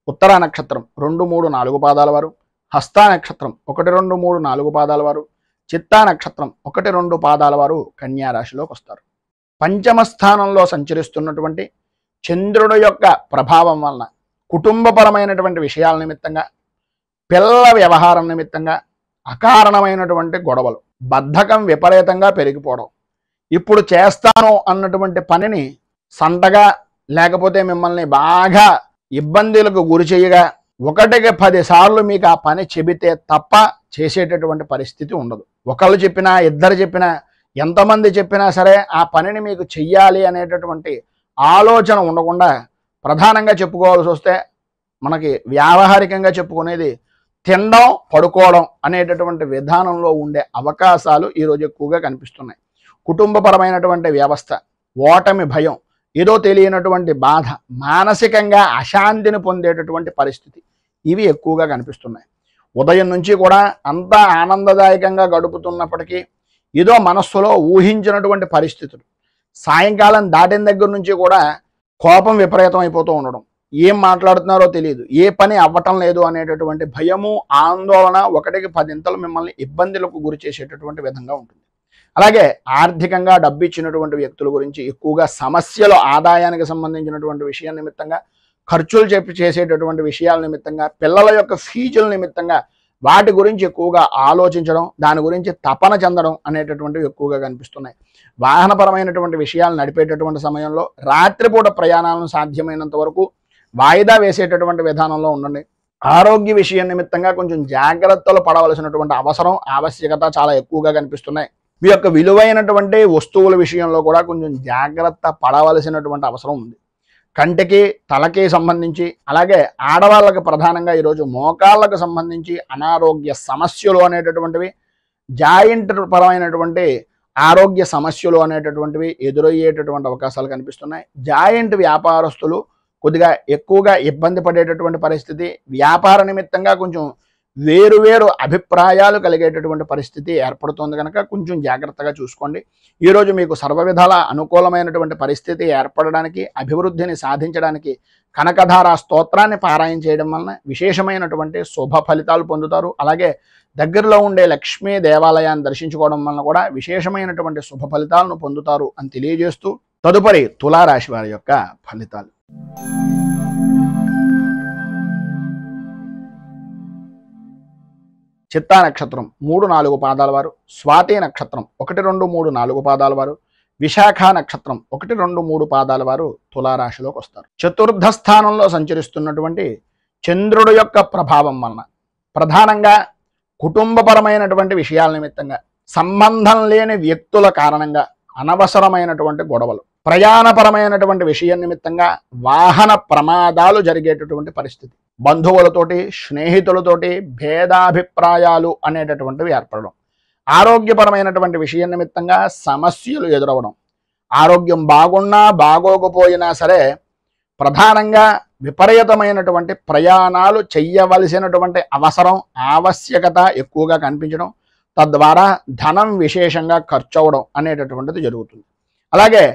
Speaker 1: ఉత్తరా నక్షత్రం 2, 3, 4 పాదాల వారు, హస్తా నక్షత్రం 1, 2, 3, 4 పాదాల వారు, చిత్తా నక్షత్రం 1, 2 పాదాల వారు కన్యా రాశిలోకి వస్తారు. పంచమ స్థానంలో సంచరిస్తున్నటువంటి చంద్రుడు యొక్క ప్రభావం వలన కుటుంబపరమైనటువంటి విషయాల నిమిత్తంగా, పిల్లల వ్యవహారం నిమిత్తంగా అకారణమైనటువంటి గొడవలు, బద్ధకం విపరీతంగా పెరిగిపోవడం, ఇప్పుడు చేస్తాను అన్నటువంటి పనిని సంటగా లేకపోతే మిమ్మల్ని బాగా ఇబ్బందులకు గురి చేయగా 1కి 10 సార్లు మీకు ఆ పని చెబితే తప్ప చేసేటటువంటి పరిస్థితి ఉండదు. ఒకళ్ళు చెప్పినా, ఇద్దరు చెప్పినా, ఎంతమంది చెప్పినా సరే ఆ పనిని మీకు చెయ్యాలి అనేటటువంటి ఆలోచన ఉండకుండా ప్రధానంగా చెప్పుకోవాల్సి వస్తే మనకి వ్యావహారికంగా చెప్పుకునేది తినడం, పడుకోవడం అనేటటువంటి విధానంలో ఉండే అవకాశాలు ఈరోజు ఎక్కువగా కనిపిస్తున్నాయి. కుటుంబపరమైనటువంటి వ్యవస్థ, ఓటమి భయం, ఏదో తెలియనటువంటి బాధ, మానసికంగా అశాంతిని పొందేటటువంటి పరిస్థితి, ఇవి ఎక్కువగా కనిపిస్తున్నాయి. ఉదయం నుంచి కూడా అంతా ఆనందదాయకంగా గడుపుతున్నప్పటికీ ఏదో మనస్సులో ఊహించినటువంటి పరిస్థితులు, సాయంకాలం దాటిన దగ్గర నుంచి కూడా కోపం విపరీతం అయిపోతూ ఉండడం, ఏం మాట్లాడుతున్నారో తెలియదు, ఏ పని అవ్వటం లేదు అనేటటువంటి భయము, ఆందోళన 1కి 10 మిమ్మల్ని ఇబ్బందులకు గురి చేసేటటువంటి విధంగా ఉంటుంది. అలాగే ఆర్థికంగా డబ్బు ఇచ్చినటువంటి వ్యక్తుల గురించి ఎక్కువగా సమస్యలు, ఆదాయానికి సంబంధించినటువంటి విషయం నిమిత్తంగా, ఖర్చులు చేసేటటువంటి విషయాల నిమిత్తంగా, పిల్లల యొక్క ఫీజుల నిమిత్తంగా వాటి గురించి ఎక్కువగా ఆలోచించడం, దాని గురించి తపన చెందడం అనేటటువంటివి ఎక్కువగా కనిపిస్తున్నాయి. వాహనపరమైనటువంటి విషయాలు నడిపేటటువంటి సమయంలో రాత్రిపూట ప్రయాణాలను సాధ్యమైనంత వరకు వాయిదా వేసేటటువంటి విధానంలో ఉండండి. ఆరోగ్య విషయం నిమిత్తంగా కొంచెం జాగ్రత్తలు పడవలసినటువంటి అవసరం, ఆవశ్యకత చాలా ఎక్కువగా కనిపిస్తున్నాయి. మీ యొక్క విలువైనటువంటి వస్తువుల విషయంలో కూడా కొంచెం జాగ్రత్త పడవలసినటువంటి అవసరం ఉంది. కంటికి, తలకి సంబంధించి, అలాగే ఆడవాళ్ళకి ప్రధానంగా ఈరోజు మోకాళ్ళకు సంబంధించి అనారోగ్య సమస్యలు అనేటటువంటివి, జాయింట్ పరమైనటువంటి ఆరోగ్య సమస్యలు అనేటటువంటివి ఎదురయ్యేటటువంటి అవకాశాలు కనిపిస్తున్నాయి. జాయింట్ వ్యాపారస్తులు కొద్దిగా ఎక్కువగా ఇబ్బంది పడేటటువంటి పరిస్థితి, వ్యాపార నిమిత్తంగా కొంచెం వేరు అభిప్రాయాలు కలిగేటటువంటి పరిస్థితి ఏర్పడుతుంది కనుక కొంచెం జాగ్రత్తగా చూసుకోండి. ఈరోజు మీకు సర్వ విధాల అనుకూలమైనటువంటి పరిస్థితి ఏర్పడడానికి, అభివృద్ధిని సాధించడానికి కనకధార స్తోత్రాన్ని పారాయణ చేయడం వలన విశేషమైనటువంటి శుభ ఫలితాలు పొందుతారు. అలాగే దగ్గరలో ఉండే లక్ష్మీ దేవాలయాన్ని దర్శించుకోవడం వలన కూడా విశేషమైనటువంటి శుభ ఫలితాలను పొందుతారు అని తెలియజేస్తూ తదుపరి తులారాశి వారి యొక్క ఫలితాలు. చిత్తా నక్షత్రం 3, 4 పాదాల వారు, స్వాతి నక్షత్రం 1, 2, 3, 4 పాదాల వారు, విశాఖ నక్షత్రం 1, 2, 3 పాదాల వారు తులారాశిలోకి వస్తారు. చతుర్థ స్థానంలో సంచరిస్తున్నటువంటి చంద్రుడు యొక్క ప్రభావం వలన ప్రధానంగా కుటుంబపరమైనటువంటి విషయాల నిమిత్తంగా, సంబంధం లేని వ్యక్తుల కారణంగా అనవసరమైనటువంటి గొడవలు, ప్రయాణపరమైనటువంటి విషయం నిమిత్తంగా వాహన ప్రమాదాలు జరిగేటటువంటి పరిస్థితి, బంధువులతోటి, స్నేహితులతోటి భేదాభిప్రాయాలు అనేటటువంటివి ఏర్పడడం, ఆరోగ్యపరమైనటువంటి విషయం నిమిత్తంగా సమస్యలు ఎదురవడం, ఆరోగ్యం బాగున్నా బాగోకపోయినా సరే ప్రధానంగా విపరీతమైనటువంటి ప్రయాణాలు చెయ్యవలసినటువంటి అవసరం, ఆవశ్యకత ఎక్కువగా కనిపించడం, తద్వారా ధనం విశేషంగా ఖర్చు అవడం అనేటటువంటిది జరుగుతుంది. అలాగే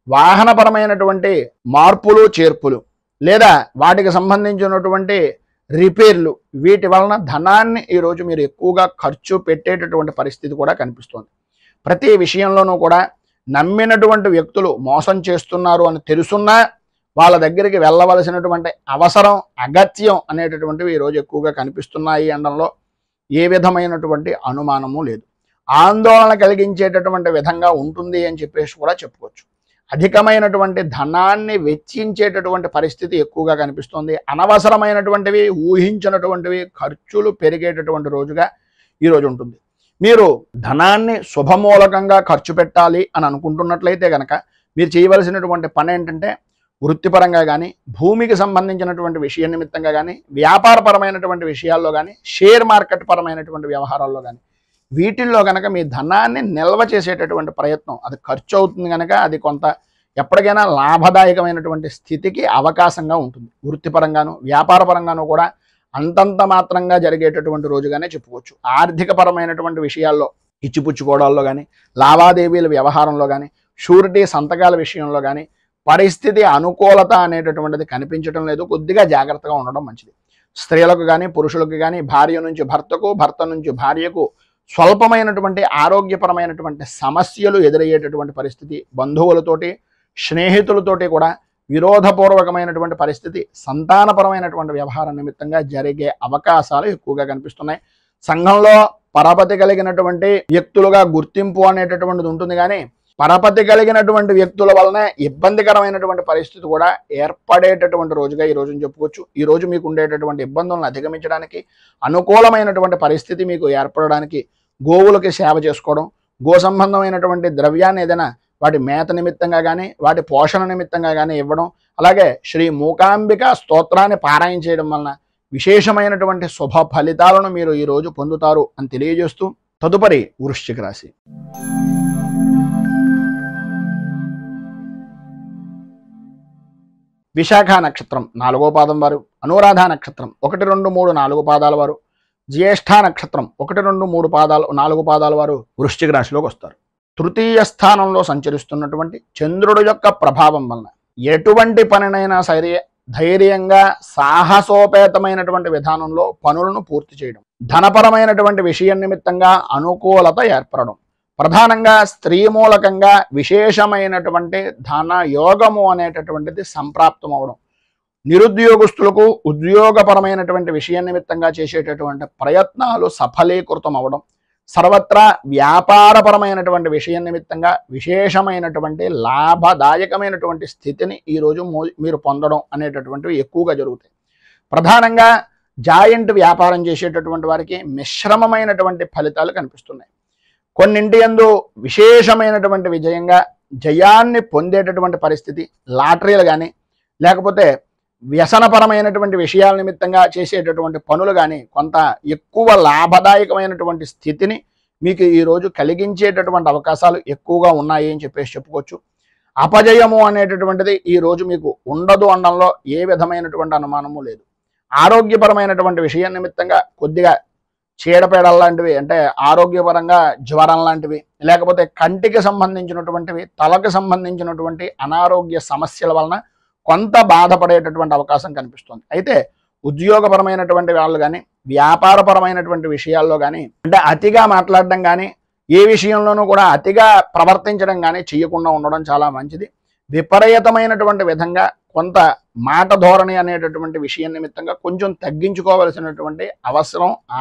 Speaker 1: వాహనపరమైనటువంటి మార్పులు, చేర్పులు లేదా వాటికి సంబంధించినటువంటి రిపేర్లు, వీటి వలన ధనాన్ని ఈరోజు మీరు ఎక్కువగా ఖర్చు పెట్టేటటువంటి పరిస్థితి కూడా కనిపిస్తుంది. ప్రతి విషయంలోనూ కూడా నమ్మినటువంటి వ్యక్తులు మోసం చేస్తున్నారు అని తెలుసున్నా వాళ్ళ దగ్గరికి వెళ్ళవలసినటువంటి అవసరం, అగత్యం అనేటటువంటివి ఈరోజు ఎక్కువగా కనిపిస్తున్నాయి అనడంలో ఏ విధమైనటువంటి అనుమానము లేదు. ఆందోళన కలిగించేటటువంటి విధంగా ఉంటుంది అని చెప్పేసి కూడా చెప్పుకోవచ్చు. అధికమైనటువంటి ధనాన్ని వెచ్చించేటటువంటి పరిస్థితి ఎక్కువగా కనిపిస్తుంది. అనవసరమైనటువంటివి, ఊహించినటువంటివి ఖర్చులు పెరిగేటటువంటి రోజుగా ఈరోజు ఉంటుంది. మీరు ధనాన్ని శుభమూలకంగా ఖర్చు పెట్టాలి అని అనుకుంటున్నట్లయితే కనుక మీరు చేయవలసినటువంటి పని ఏంటంటే, వృత్తిపరంగా కానీ, భూమికి సంబంధించినటువంటి విషయం నిమిత్తంగా కానీ, వ్యాపారపరమైనటువంటి విషయాల్లో కానీ, షేర్ మార్కెట్ పరమైనటువంటి వ్యవహారాల్లో కానీ, వీటిల్లో కనుక మీ ధనాన్ని నిల్వ చేసేటటువంటి ప్రయత్నం, అది ఖర్చు అవుతుంది కనుక అది కొంత ఎప్పటికైనా లాభదాయకమైనటువంటి స్థితికి అవకాశంగా ఉంటుంది. వృత్తిపరంగాను వ్యాపారపరంగాను కూడా అంతంత మాత్రంగా జరిగేటటువంటి రోజుగానే చెప్పుకోవచ్చు. ఆర్థికపరమైనటువంటి విషయాల్లో ఇచ్చిపుచ్చుకోవడాల్లో కానీ, లావాదేవీల వ్యవహారంలో కానీ, షూరిటీ సంతకాల విషయంలో కానీ పరిస్థితి అనుకూలత అనేటటువంటిది కనిపించడం లేదు. కొద్దిగా జాగ్రత్తగా ఉండడం మంచిది. స్త్రీలకు కానీ పురుషులకు కానీ భార్య నుంచి భర్తకు, భర్త నుంచి భార్యకు స్వల్పమైనటువంటి ఆరోగ్యపరమైనటువంటి సమస్యలు ఎదురయ్యేటటువంటి పరిస్థితి, బంధువులతోటి స్నేహితులతోటి కూడా విరోధపూర్వకమైనటువంటి పరిస్థితి, సంతానపరమైనటువంటి వ్యవహారం నిమిత్తంగా జరిగే అవకాశాలు ఎక్కువగా కనిపిస్తున్నాయి. సంఘంలో పరపతి కలిగినటువంటి వ్యక్తులుగా గుర్తింపు అనేటటువంటిది ఉంటుంది, కానీ పరపతి కలిగినటువంటి వ్యక్తుల వలన ఇబ్బందికరమైనటువంటి పరిస్థితి కూడా ఏర్పడేటటువంటి రోజుగా ఈ రోజుని చెప్పుకోవచ్చు. ఈ రోజు మీకు ఉండేటటువంటి ఇబ్బందులను అధిగమించడానికి, అనుకూలమైనటువంటి పరిస్థితి మీకు ఏర్పడడానికి గోవులకి సేవ చేసుకోవడం, గో సంబంధమైనటువంటి ద్రవ్యాన్ని ఏదైనా వాటి మేత నిమిత్తంగా కానీ, వాటి పోషణ నిమిత్తంగా కానీ ఇవ్వడం, అలాగే శ్రీ మూకాంబిక స్తోత్రాన్ని పారాయణ చేయడం వలన విశేషమైనటువంటి శుభ ఫలితాలను మీరు ఈరోజు పొందుతారు అని తెలియజేస్తూ, తదుపరి వృశ్చిక రాశి. విశాఖ నక్షత్రం 4వ పాదం వారు, అనురాధ నక్షత్రం 1, 2, 3, 4 పాదాల వారు, జ్యేష్ఠ నక్షత్రం 1, 2, 3 పాదాలు 4 పాదాల వారు వృశ్చిక రాశిలోకి వస్తారు. తృతీయ స్థానంలో సంచరిస్తున్నటువంటి చంద్రుడి యొక్క ప్రభావం వలన ఎటువంటి పనినైనా సరే ధైర్యంగా సాహసోపేతమైనటువంటి విధానంలో పనులను పూర్తి చేయడం, ధనపరమైనటువంటి విషయం నిమిత్తంగా అనుకూలత ఏర్పడడం, ప్రధానంగా స్త్రీ మూలకంగా విశేషమైనటువంటి ధన యోగము అనేటటువంటిది సంప్రాప్తం అవడం, నిరుద్యోగస్తులకు ఉద్యోగపరమైనటువంటి విషయం నిమిత్తంగా చేసేటటువంటి ప్రయత్నాలు సఫలీకృతం అవడం, సర్వత్రా వ్యాపారపరమైనటువంటి విషయం నిమిత్తంగా విశేషమైనటువంటి లాభదాయకమైనటువంటి స్థితిని ఈరోజు మీరు పొందడం అనేటటువంటివి ఎక్కువగా జరుగుతాయి. ప్రధానంగా జాయింట్ వ్యాపారం చేసేటటువంటి వారికి మిశ్రమమైనటువంటి ఫలితాలు కనిపిస్తున్నాయి. కొన్నింటి యందు విశేషమైనటువంటి విజయంగా జయాన్ని పొందేటటువంటి పరిస్థితి, లాటరీలు కానీ లేకపోతే వ్యసనపరమైనటువంటి విషయాల నిమిత్తంగా చేసేటటువంటి పనులు కానీ కొంత ఎక్కువ లాభదాయకమైనటువంటి స్థితిని మీకు ఈరోజు కలిగించేటటువంటి అవకాశాలు ఎక్కువగా ఉన్నాయి అని చెప్పేసి చెప్పుకోవచ్చు. అపజయము అనేటటువంటిది ఈరోజు మీకు ఉండదు అనడంలో ఏ విధమైనటువంటి అనుమానము లేదు. ఆరోగ్యపరమైనటువంటి విషయం నిమిత్తంగా కొద్దిగా చీడపేడల లాంటివి, అంటే ఆరోగ్యపరంగా జ్వరం లాంటివి, లేకపోతే కంటికి సంబంధించినటువంటివి, తలకు సంబంధించినటువంటి అనారోగ్య సమస్యల వలన కొంత బాధపడేటటువంటి అవకాశం కనిపిస్తుంది. అయితే ఉద్యోగపరమైనటువంటి వాళ్ళు కానీ వ్యాపారపరమైనటువంటి విషయాల్లో కానీ అంటే అతిగా మాట్లాడడం కానీ ఏ విషయంలోనూ కూడా అతిగా ప్రవర్తించడం కానీ చేయకుండా ఉండడం చాలా మంచిది. విపరీతమైనటువంటి విధంగా కొంత మాట ధోరణి అనేటటువంటి విషయం నిమిత్తంగా కొంచెం తగ్గించుకోవలసినటువంటి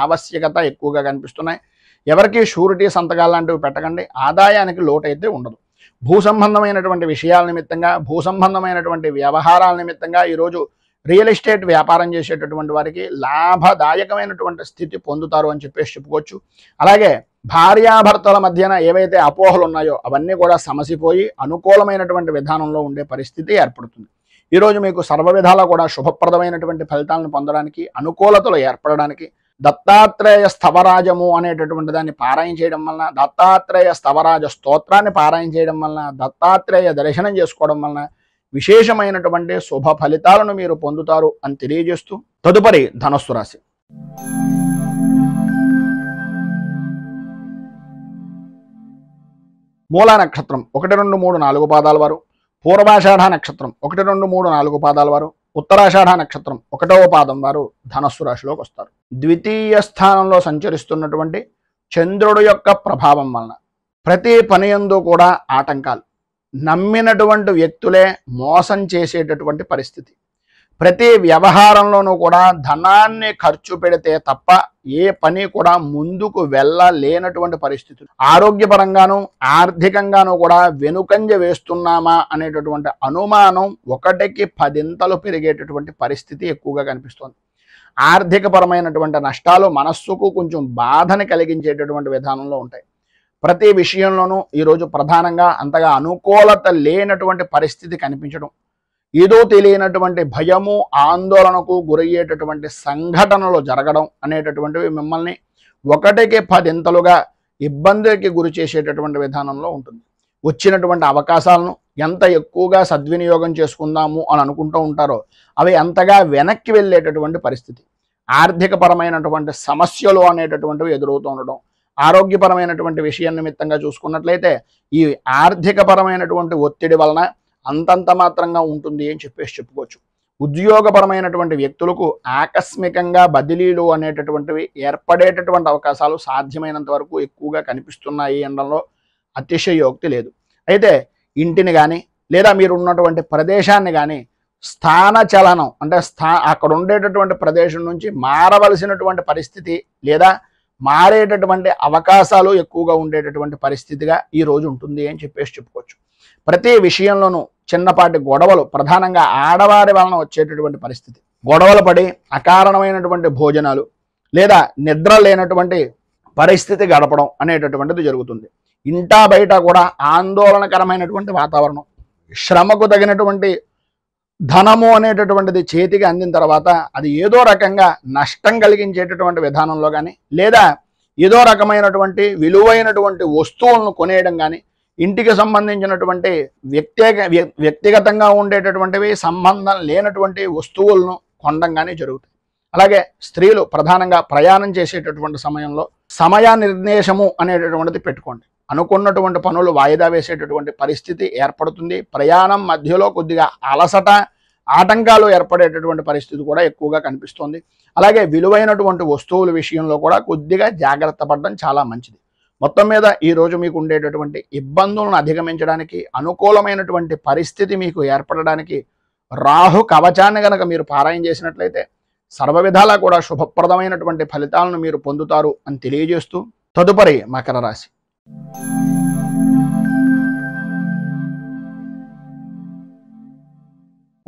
Speaker 1: ఆవశ్యకత ఎక్కువగా కనిపిస్తున్నాయి. ఎవరికి షూరిటీ సంతకాలు లాంటివి పెట్టకండి. ఆదాయానికి లోటైతే ఉండదు. భూ సంబంధమైనటువంటి విషయాల నిమిత్తంగా, భూ సంబంధమైనటువంటి వ్యవహారాల నిమిత్తంగా ఈరోజు రియల్ ఎస్టేట్ వ్యాపారం చేసేటటువంటి వారికి లాభదాయకమైనటువంటి స్థితి పొందుతారు అని చెప్పేసి చెప్పుకోవచ్చు. అలాగే భార్యాభర్తల మధ్యన ఏవైతే అపోహలు ఉన్నాయో అవన్నీ కూడా సమసిపోయి అనుకూలమైనటువంటి విధానంలో ఉండే పరిస్థితి ఏర్పడుతుంది. ఈరోజు మీకు సర్వ విధాలా కూడా శుభప్రదమైనటువంటి ఫలితాలను పొందడానికి, అనుకూలతలు ఏర్పడడానికి దత్తాత్రేయ స్థవరాజము అనేటటువంటి దాన్ని పారాయణ చేయడం వలన, దత్తాత్రేయ స్థవరాజ స్తోత్రాన్ని పారాయణ చేయడం వలన, దత్తాత్రేయ దర్శనం చేసుకోవడం వలన విశేషమైనటువంటి శుభ ఫలితాలను మీరు పొందుతారు అని తెలియజేస్తూ, తదుపరి ధనస్సు రాశి. మూలా నక్షత్రం 1, 2, 3, 4 పాదాల వారు, పూర్వాషాఢ నక్షత్రం 1, 2, 3, 4 పాదాల వారు, ఉత్తరాషాఢ నక్షత్రం 1వ పాదం వారు ధనస్సు రాశిలోకి వస్తారు. ద్వితీయ స్థానంలో సంచరిస్తున్నటువంటి చంద్రుడు యొక్క ప్రభావం వలన ప్రతి పనియందు కూడా ఆటంకాలు, నమ్మినటువంటి వ్యక్తులే మోసం చేసేటటువంటి పరిస్థితి, ప్రతి వ్యవహారంలోనూ కూడా ధనాన్ని ఖర్చు పెడితే తప్ప ఏ పని కూడా ముందుకు వెళ్ళలేనటువంటి పరిస్థితులు, ఆరోగ్యపరంగాను ఆర్థికంగాను కూడా వెనుకంజ వేస్తున్నామా అనేటటువంటి అనుమానం 1కి 10 పెరిగేటటువంటి పరిస్థితి ఎక్కువగా కనిపిస్తోంది. ఆర్థికపరమైనటువంటి నష్టాలు మనస్సుకు కొంచెం బాధని కలిగించేటటువంటి విధానంలో ఉంటాయి. ప్రతి విషయంలోనూ ఈరోజు ప్రధానంగా అంతగా అనుకూలత లేనటువంటి పరిస్థితి కనిపించడం, ఏదో తెలియనటువంటి భయము ఆందోళనకు గురయ్యేటటువంటి సంఘటనలు జరగడం అనేటటువంటివి మిమ్మల్ని 1కి 10 ఇబ్బందికి గురి చేసేటటువంటి విధానంలో ఉంటుంది. వచ్చినటువంటి అవకాశాలను ఎంత ఎక్కువగా సద్వినియోగం చేసుకుందాము అని అనుకుంటూ ఉంటారో అవి అంతగా వెనక్కి వెళ్ళేటటువంటి పరిస్థితి. ఆర్థికపరమైనటువంటి సమస్యలు అనేటటువంటివి ఎదురవుతూ ఉండడం, ఆరోగ్యపరమైనటువంటి విషయం నిమిత్తంగా చూసుకున్నట్లయితే ఈ ఆర్థికపరమైనటువంటి ఒత్తిడి వలన అంతంత మాత్రంగా ఉంటుంది అని చెప్పుకోవచ్చు. ఉద్యోగపరమైనటువంటి వ్యక్తులకు ఆకస్మికంగా బదిలీలు అనేటటువంటివి ఏర్పడేటటువంటి అవకాశాలు సాధ్యమైనంత వరకు ఎక్కువగా కనిపిస్తున్నాయి అనడంలో అతిశయోక్తి లేదు. అయితే ఇంటిని కానీ లేదా మీరు ఉన్నటువంటి ప్రదేశాన్ని కానీ స్థానచలనం అంటే అక్కడ ఉండేటటువంటి ప్రదేశం నుంచి మారవలసినటువంటి పరిస్థితి లేదా మారేటటువంటి అవకాశాలు ఎక్కువగా ఉండేటటువంటి పరిస్థితిగా ఈ రోజు ఉంటుంది అని చెప్పుకోవచ్చు. ప్రతి విషయంలోనూ చిన్నపాటి గొడవలు ప్రధానంగా ఆడవారి వలన వచ్చేటటువంటి పరిస్థితి, గొడవలు పడి అకారణమైనటువంటి భోజనాలు లేదా నిద్ర లేనటువంటి పరిస్థితి గడపడం అనేటటువంటిది జరుగుతుంది. ఇంటా బయట కూడా ఆందోళనకరమైనటువంటి వాతావరణం, శ్రమకు తగినటువంటి ధనము అనేటటువంటిది చేతికి అందిన తర్వాత అది ఏదో రకంగా నష్టం కలిగించేటటువంటి విధానంలో కానీ లేదా ఏదో రకమైనటువంటి విలువైనటువంటి వస్తువులను కొనేయడం కానీ, ఇంటికి సంబంధించినటువంటి వ్యక్తిగతంగా ఉండేటటువంటివి సంబంధం లేనటువంటి వస్తువులను కొనడం కానీ జరుగుతాయి. అలాగే స్త్రీలు ప్రధానంగా ప్రయాణం చేసేటటువంటి సమయంలో సమయ నిర్దేశము అనేటటువంటిది పెట్టుకోండి. అనుకున్నటువంటి పనులు వాయిదా వేసేటటువంటి పరిస్థితి ఏర్పడుతుంది. ప్రయాణం మధ్యలో కొద్దిగా అలసట, ఆటంకాలు ఏర్పడేటటువంటి పరిస్థితి కూడా ఎక్కువగా కనిపిస్తుంది. అలాగే విలువైనటువంటి వస్తువుల విషయంలో కూడా కొద్దిగా జాగ్రత్త పడడం చాలా మంచిది. మొత్తం మీద ఈరోజు మీకు ఉండేటటువంటి ఇబ్బందులను అధిగమించడానికి, అనుకూలమైనటువంటి పరిస్థితి మీకు ఏర్పడడానికి రాహు కవచాన్ని కనుక మీరు పారాయణ చేసినట్లయితే సర్వ విధాలా కూడా శుభప్రదమైనటువంటి ఫలితాలను మీరు పొందుతారు అని తెలియజేస్తూ తదుపరి మకర రాశి.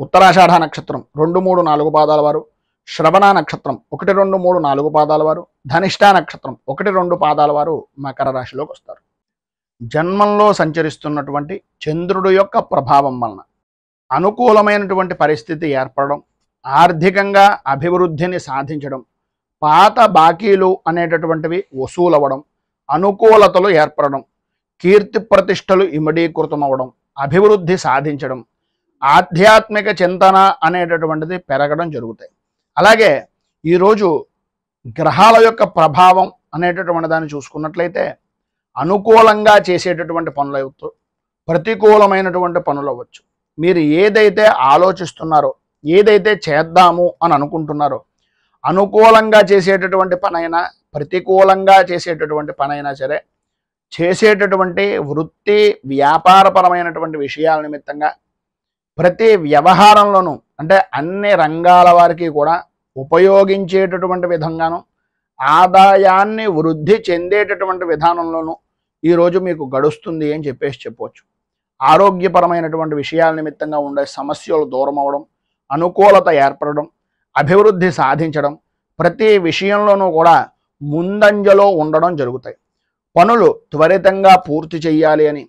Speaker 1: ఉత్తరాషాఢ నక్షత్రం 2, 3, 4 పాదాల వారు, శ్రవణ నక్షత్రం 1, 2, 3, 4 పాదాల వారు, ధనిష్ఠ నక్షత్రం 1, 2 పాదాల వారు మకర రాశిలోకి వస్తారు. జన్మంలో సంచరిస్తున్నటువంటి చంద్రుడు యొక్క ప్రభావం వలన అనుకూలమైనటువంటి పరిస్థితి ఏర్పడడం, ఆర్థికంగా అభివృద్ధిని సాధించడం, పాత బాకీలు అనేటటువంటివి వసూలవ్వడం, అనుకూలతలు ఏర్పడడం, కీర్తి ప్రతిష్టలు ఇమడీకృతం అవ్వడం, అభివృద్ధి సాధించడం, ఆధ్యాత్మిక చింతన అనేటటువంటిది పెరగడం జరుగుతాయి. అలాగే ఈరోజు గ్రహాల యొక్క ప్రభావం అనేటటువంటి దాన్ని చూసుకున్నట్లయితే అనుకూలంగా చేసేటటువంటి పనులు అవ్వచ్చు, ప్రతికూలమైనటువంటి పనులు అవ్వచ్చు. మీరు ఏదైతే ఆలోచిస్తున్నారో, ఏదైతే చేద్దాము అని అనుకుంటున్నారో, అనుకూలంగా చేసేటటువంటి పనైనా ప్రతికూలంగా చేసేటటువంటి పనైనా సరే, చేసేటటువంటి వృత్తి వ్యాపారపరమైనటువంటి విషయాల నిమిత్తంగా ప్రతి వ్యవహారంలోనూ అంటే అన్ని రంగాల వారికి కూడా ఉపయోగించేటటువంటి విధంగాను, ఆదాయాన్ని వృద్ధి చెందేటటువంటి విధానంలోనూ ఈరోజు మీకు గడుస్తుంది అని చెప్పవచ్చు. ఆరోగ్యపరమైనటువంటి విషయాల నిమిత్తంగా ఉండే సమస్యలు దూరం అవడం, అనుకూలత ఏర్పడడం, అభివృద్ధి సాధించడం, ప్రతి విషయంలోనూ కూడా ముందంజలో ఉండడం జరుగుతాయి. పనులు త్వరితంగా పూర్తి చేయాలి అని,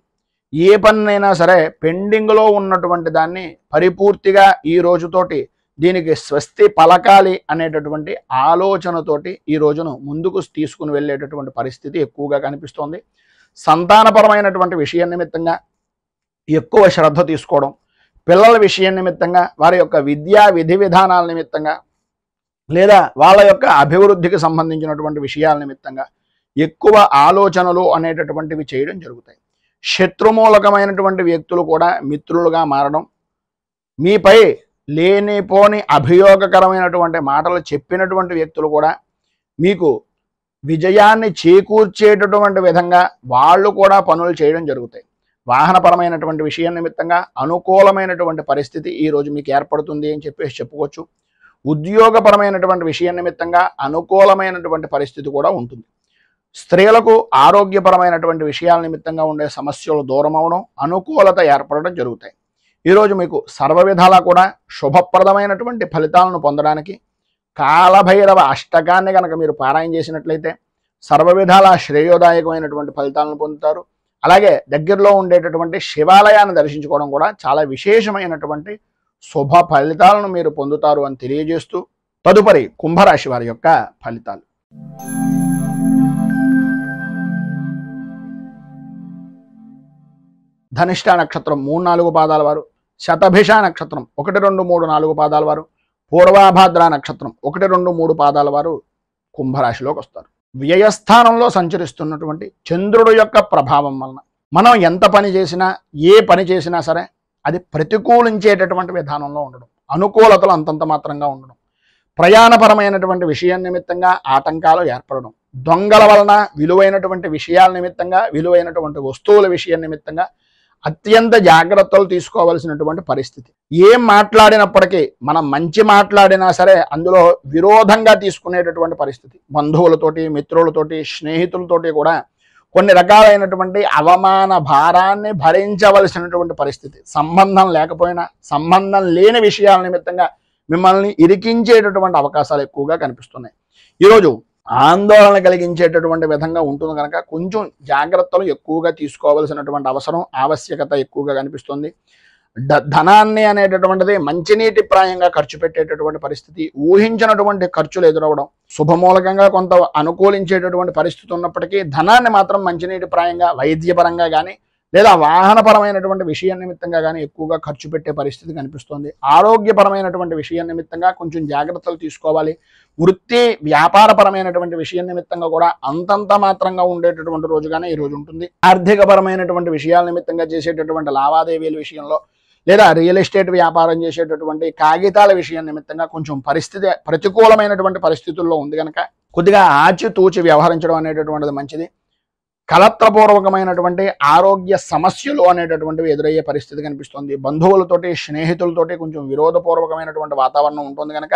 Speaker 1: ఏ పనైనా సరే పెండింగ్లో ఉన్నటువంటి దాన్ని పరిపూర్తిగా ఈ రోజుతోటి దీనికి స్వస్తి పలకాలి అనేటటువంటి ఆలోచనతోటి ఈ రోజును ముందుకు తీసుకుని వెళ్ళేటటువంటి పరిస్థితి ఎక్కువగా కనిపిస్తోంది. సంతానపరమైనటువంటి విషయం నిమిత్తంగా ఎక్కువ శ్రద్ధ తీసుకోవడం, పిల్లల విషయం నిమిత్తంగా వారి యొక్క విద్యా విధి విధానాల నిమిత్తంగా లేదా వాళ్ళ యొక్క అభివృద్ధికి సంబంధించినటువంటి విషయాల నిమిత్తంగా ఎక్కువ ఆలోచనలు అనేటటువంటివి చేయడం జరుగుతాయి. శత్రుమూలకమైనటువంటి వ్యక్తులు కూడా మిత్రులుగా మారడం, మీపై లేనిపోని అభియోగకరమైనటువంటి మాటలు చెప్పినటువంటి వ్యక్తులు కూడా మీకు విజయాన్ని చేకూర్చేటటువంటి విధంగా వాళ్ళు కూడా పనులు చేయడం జరుగుతాయి. వాహనపరమైనటువంటి విషయం నిమిత్తంగా అనుకూలమైనటువంటి పరిస్థితి ఈరోజు మీకు ఏర్పడుతుంది అని చెప్పుకోవచ్చు. ఉద్యోగపరమైనటువంటి విషయం నిమిత్తంగా అనుకూలమైనటువంటి పరిస్థితి కూడా ఉంటుంది. స్త్రీలకు ఆరోగ్యపరమైనటువంటి విషయాల నిమిత్తంగా ఉండే సమస్యలు దూరం అవడం, అనుకూలత ఏర్పడడం జరుగుతాయి. ఈరోజు మీకు సర్వ విధాలా కూడా శుభప్రదమైనటువంటి ఫలితాలను పొందడానికి కాలభైరవ అష్టకాన్ని కనుక మీరు పారాయణ చేసినట్లయితే సర్వ విధాలా శ్రేయోదాయకమైనటువంటి ఫలితాలను పొందుతారు. అలాగే దగ్గరలో ఉండేటటువంటి శివాలయాన్ని దర్శించుకోవడం కూడా చాలా విశేషమైనటువంటి శుభ ఫలితాలను మీరు పొందుతారు అని తెలియజేస్తూ తదుపరి కుంభరాశి వారి యొక్క ఫలితాలు. ధనిష్ట నక్షత్రం 3-4 పాదాల వారు, శతభిష నక్షత్రం 1, 2, 3, 4 పాదాల వారు, పూర్వాభాద్ర నక్షత్రం 1, 2, 3 పాదాల వారు కుంభరాశిలోకి వస్తారు. వ్యయస్థానంలో సంచరిస్తున్నటువంటి చంద్రుడు యొక్క ప్రభావం వలన మనం ఎంత పని చేసినా, ఏ పని చేసినా సరే అది ప్రతికూలించేటటువంటి విధానంలో ఉండడం, అనుకూలతలు అంతంత మాత్రంగా ఉండడం, ప్రయాణపరమైనటువంటి విషయం నిమిత్తంగా ఆటంకాలు ఏర్పడడం, దొంగల వలన విలువైనటువంటి విషయాల నిమిత్తంగా, విలువైనటువంటి వస్తువుల విషయం నిమిత్తంగా అత్యంత జాగ్రత్తలు తీసుకోవాల్సినటువంటి పరిస్థితి. ఏం మాట్లాడినప్పటికీ మనం మంచి మాట్లాడినా సరే అందులో విరోధంగా తీసుకునేటటువంటి పరిస్థితి. బంధువులతోటి, మిత్రులతోటి, స్నేహితులతోటి కూడా కొన్ని రకాలైనటువంటి అవమాన భారాన్ని భరించవలసినటువంటి పరిస్థితి. సంబంధం లేకపోయినా, సంబంధం లేని విషయాల నిమిత్తంగా మిమ్మల్ని ఇరికించేటటువంటి అవకాశాలు ఎక్కువగా కనిపిస్తున్నాయి. ఈరోజు ఆందోళన కలిగించేటటువంటి విధంగా ఉంటుంది కనుక కొంచెం జాగ్రత్తలు ఎక్కువగా తీసుకోవాల్సినటువంటి అవసరం, ఆవశ్యకత ఎక్కువగా కనిపిస్తుంది. ధనాన్ని అనేటటువంటిది మంచినీటి ప్రాయంగా ఖర్చు పెట్టేటటువంటి పరిస్థితి, ఊహించినటువంటి ఖర్చులు ఎదురవడం, శుభమూలకంగా కొంత అనుకూలించేటటువంటి పరిస్థితి ఉన్నప్పటికీ ధనాన్ని మాత్రం మంచినీటి ప్రాయంగా వైద్యపరంగా కానీ లేదా వాహనపరమైనటువంటి విషయం నిమిత్తంగా కానీ ఎక్కువగా ఖర్చు పెట్టే పరిస్థితి కనిపిస్తుంది. ఆరోగ్యపరమైనటువంటి విషయం నిమిత్తంగా కొంచెం జాగ్రత్తలు తీసుకోవాలి. వృత్తి వ్యాపారపరమైనటువంటి విషయం నిమిత్తంగా కూడా అంతంత మాత్రంగా ఉండేటటువంటి రోజుగానే ఈ రోజు ఉంటుంది. ఆర్థికపరమైనటువంటి విషయాల నిమిత్తంగా చేసేటటువంటి లావాదేవీల విషయంలో లేదా రియల్ ఎస్టేట్ వ్యాపారం చేసేటటువంటి కాగితాల విషయం నిమిత్తంగా కొంచెం పరిస్థితి ప్రతికూలమైనటువంటి పరిస్థితుల్లో ఉంది కనుక కొద్దిగా ఆచితూచి వ్యవహరించడం అనేటటువంటిది మంచిది. కలత్రపూర్వకమైనటువంటి ఆరోగ్య సమస్యలు అనేటటువంటివి ఎదురయ్యే పరిస్థితి కనిపిస్తుంది. బంధువులతోటి, స్నేహితులతోటి కొంచెం విరోధపూర్వకమైనటువంటి వాతావరణం ఉంటుంది కనుక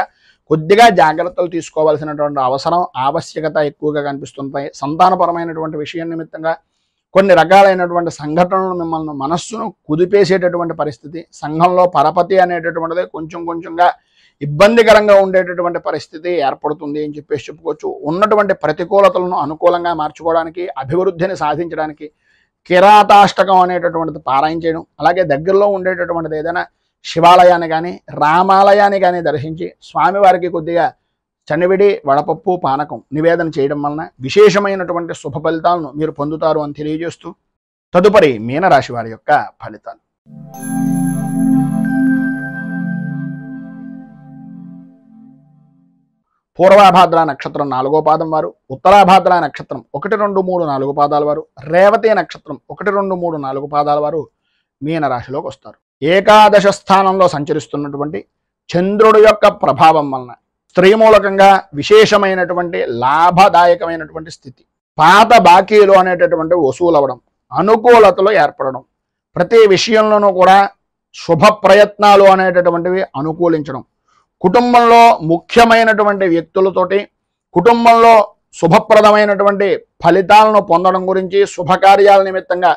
Speaker 1: కొద్దిగా జాగ్రత్తలు తీసుకోవాల్సినటువంటి అవసరం, ఆవశ్యకత ఎక్కువగా కనిపిస్తుంటాయి. సంతానపరమైనటువంటి విషయం నిమిత్తంగా కొన్ని రకాలైనటువంటి సంఘటనలు మిమ్మల్ని మనస్సును కుదిపేసేటటువంటి పరిస్థితి, సంఘంలో పరపతి అనేటటువంటిది కొంచెంగా ఇబ్బందికరంగా ఉండేటటువంటి పరిస్థితి ఏర్పడుతుంది అని చెప్పేసి చెప్పుకోవచ్చు. ఉన్నటువంటి ప్రతికూలతలను అనుకూలంగా మార్చుకోవడానికి, అభివృద్ధిని సాధించడానికి కిరాతాష్టకం అనేటటువంటిది పారాయణ చేయడం, అలాగే దగ్గరలో ఉండేటటువంటిది ఏదైనా శివాలయాన్ని కానీ రామాలయాన్ని కానీ దర్శించి స్వామివారికి కొద్దిగా చనివిడి, వడపప్పు, పానకం నివేదన చేయడం వలన విశేషమైనటువంటి శుభ ఫలితాలను మీరు పొందుతారు అని తెలియజేస్తూ తదుపరి మీనరాశి వారి యొక్క ఫలితాలు. పూర్వాభాద్ర నక్షత్రం 4వ పాదం వారు, ఉత్తరాభాద్ర నక్షత్రం 1, 2, 3, 4 పాదాల వారు, రేవతి నక్షత్రం 1, 2, 3, 4 పాదాల వారు మీనరాశిలోకి వస్తారు. ఏకాదశ స్థానంలో సంచరిస్తున్నటువంటి చంద్రుడు యొక్క ప్రభావం వలన స్త్రీ మూలకంగా విశేషమైనటువంటి లాభదాయకమైనటువంటి స్థితి, పాత బాకీలు అనేటటువంటి వసూలు అవ్వడం, అనుకూలతలు ఏర్పడడం, ప్రతి విషయంలోనూ కూడా శుభ ప్రయత్నాలు అనేటటువంటివి అనుకూలించడం, కుటుంబంలో ముఖ్యమైనటువంటి వ్యక్తులతోటి కుటుంబంలో శుభప్రదమైనటువంటి ఫలితాలను పొందడం గురించి శుభకార్యాల నిమిత్తంగా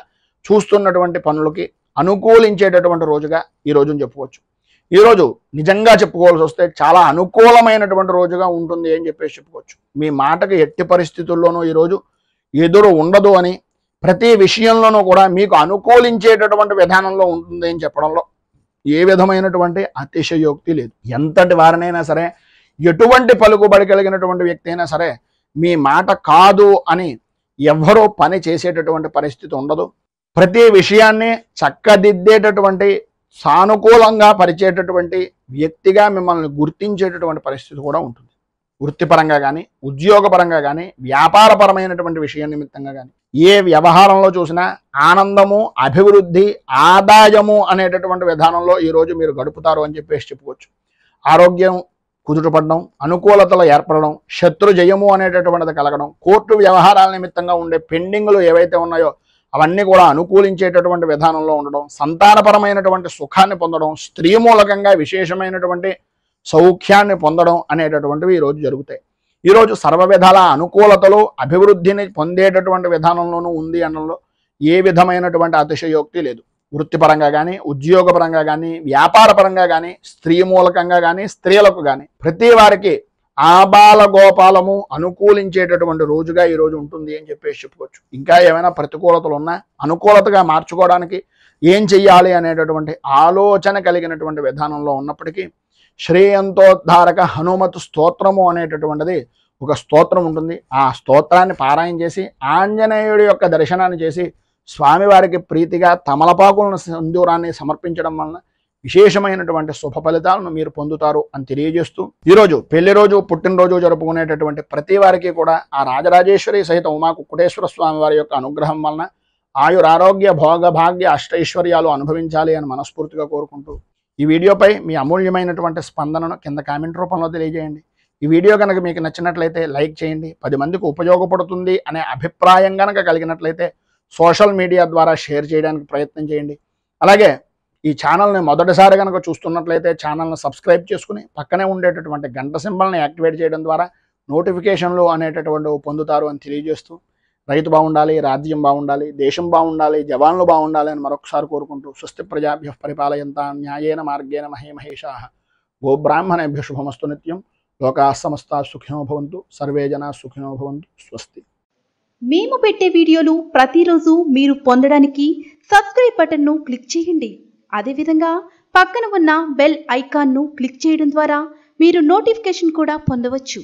Speaker 1: చూస్తున్నటువంటి పనులకి అనుకూలించేటటువంటి రోజుగా ఈ రోజును చెప్పుకోవచ్చు. ఈరోజు నిజంగా చెప్పుకోవాల్సి వస్తే చాలా అనుకూలమైనటువంటి రోజుగా ఉంటుంది అని చెప్పేసి చెప్పుకోవచ్చు. మీ మాటకి ఎట్టి పరిస్థితుల్లోనూ ఈరోజు ఎదురు ఉండదు అని, ప్రతి విషయంలోనూ కూడా మీకు అనుకూలించేటటువంటి విధానంలో ఉంటుంది అని చెప్పడంలో ఏ విధమైనటువంటి అతిశయోక్తి లేదు. ఎంతటి వారినైనా సరే, ఎటువంటి పలుకుబడి కలిగినటువంటి వ్యక్తి అయినా సరే మీ మాట కాదు అని ఎవ్వరూ పని చేసేటటువంటి పరిస్థితి ఉండదు. ప్రతి విషయాన్ని చక్కదిద్దేటటువంటి, సానుకూలంగా పరిచేటటువంటి వ్యక్తిగా మిమ్మల్ని గుర్తించేటటువంటి పరిస్థితి కూడా ఉంటుంది. వృత్తిపరంగా కానీ, ఉద్యోగపరంగా కానీ, వ్యాపారపరమైనటువంటి విషయం నిమిత్తంగా కానీ ఏ వ్యవహారంలో చూసినా ఆనందము, అభివృద్ధి, ఆదాయము అనేటటువంటి విధానంలో ఈరోజు మీరు గడుపుతారు అని చెప్పేసి చెప్పుకోవచ్చు. ఆరోగ్యం కుదుటపడడం, అనుకూలతలు ఏర్పడడం, శత్రు జయము అనేటటువంటిది కలగడం, కోర్టు వ్యవహారాల నిమిత్తంగా ఉండే పెండింగ్లు ఏవైతే ఉన్నాయో అవన్నీ కూడా అనుకూలించేటటువంటి విధానంలో ఉండడం, సంతానపరమైనటువంటి సుఖాన్ని పొందడం, స్త్రీ మూలకంగా విశేషమైనటువంటి సౌఖ్యాన్ని పొందడం అనేటటువంటివి ఈరోజు జరుగుతాయి. ఈరోజు సర్వ విధాల అనుకూలతలు, అభివృద్ధిని పొందేటటువంటి విధానంలోనూ ఉంది అనడంలో ఏ విధమైనటువంటి అతిశయోక్తి లేదు. వృత్తిపరంగా కానీ, ఉద్యోగపరంగా కానీ, వ్యాపారపరంగా కానీ, స్త్రీ మూలకంగా కానీ, స్త్రీలకు కానీ ప్రతి వారికి ఆబాల గోపాలము అనుకూలించేటటువంటి రోజుగా ఈరోజు ఉంటుంది అని చెప్పేసి చెప్పుకోవచ్చు. ఇంకా ఏమైనా ప్రతికూలతలు ఉన్నా అనుకూలతగా మార్చుకోవడానికి ఏం చెయ్యాలి అనేటటువంటి ఆలోచన కలిగినటువంటి విధానంలో ఉన్నప్పటికీ శ్రేయంతోద్ధారక హనుమత్ స్తోత్రము అనేటటువంటిది ఒక స్తోత్రం ఉంటుంది. ఆ స్తోత్రాన్ని పారాయణ చేసి ఆంజనేయుడి యొక్క దర్శనాన్ని చేసి స్వామివారికి ప్రీతిగా తమలపాకులను సింధూరాన్ని సమర్పించడం వలన విశేషమైనటువంటి శుభ ఫలితాలను మీరు పొందుతారు అని తెలియజేస్తూ, ఈరోజు పెళ్లి రోజు, పుట్టినరోజు జరుపుకునేటటువంటి ప్రతి వారికి కూడా ఆ రాజరాజేశ్వరి సహిత ఉమా కుక్కుటేశ్వర స్వామి వారి యొక్క అనుగ్రహం వలన ఆయురారోగ్య భోగ భాగ్య అష్టైశ్వర్యాలు అనుభవించాలి అని మనస్ఫూర్తిగా కోరుకుంటూ, ఈ వీడియోపై మీ అమూల్యమైనటువంటి స్పందనను కింద కామెంట్ రూపంలో తెలియజేయండి. ఈ వీడియో కనుక మీకు నచ్చినట్లయితే లైక్ చేయండి. 10 మందికి ఉపయోగపడుతుంది అనే అభిప్రాయం కనుక కలిగినట్లయితే సోషల్ మీడియా ద్వారా షేర్ చేయడానికి ప్రయత్నం చేయండి. అలాగే ఈ ఛానల్ని మొదటిసారి కనుక చూస్తున్నట్లయితే ఛానల్ని సబ్స్క్రైబ్ చేసుకుని పక్కనే ఉండేటటువంటి గంట సింబల్ని యాక్టివేట్ చేయడం ద్వారా నోటిఫికేషన్లు అనేటటువంటివి పొందుతారు అని తెలియజేస్తూ, రైతు బాగుండాలి, రాజ్యం బాగుండాలి, దేశం బాగుండాలి, జవాన్లు బాగుండాలి అని మరొకసారి కోరుకుంటూ, స్వస్తి ప్రజాభ్యః పరిపాలయంతాం న్యాయేన మార్గేణ మహేమహేషాః గోబ్రాహ్మణేభ్యః శుభమస్తు నిత్యం. లోకాః సమస్తాః సుఖినో భవంతు. సర్వే జనాః సుఖినో భవంతు. స్వస్తి.
Speaker 2: మేము పెట్టే వీడియోలు ప్రతిరోజు మీరు పొందడానికి సబ్స్క్రైబ్ బటన్ను క్లిక్ చేయండి. అదేవిధంగా పక్కన ఉన్న బెల్ ఐకాన్ను క్లిక్ చేయడం ద్వారా మీరు నోటిఫికేషన్ కూడా పొందవచ్చు.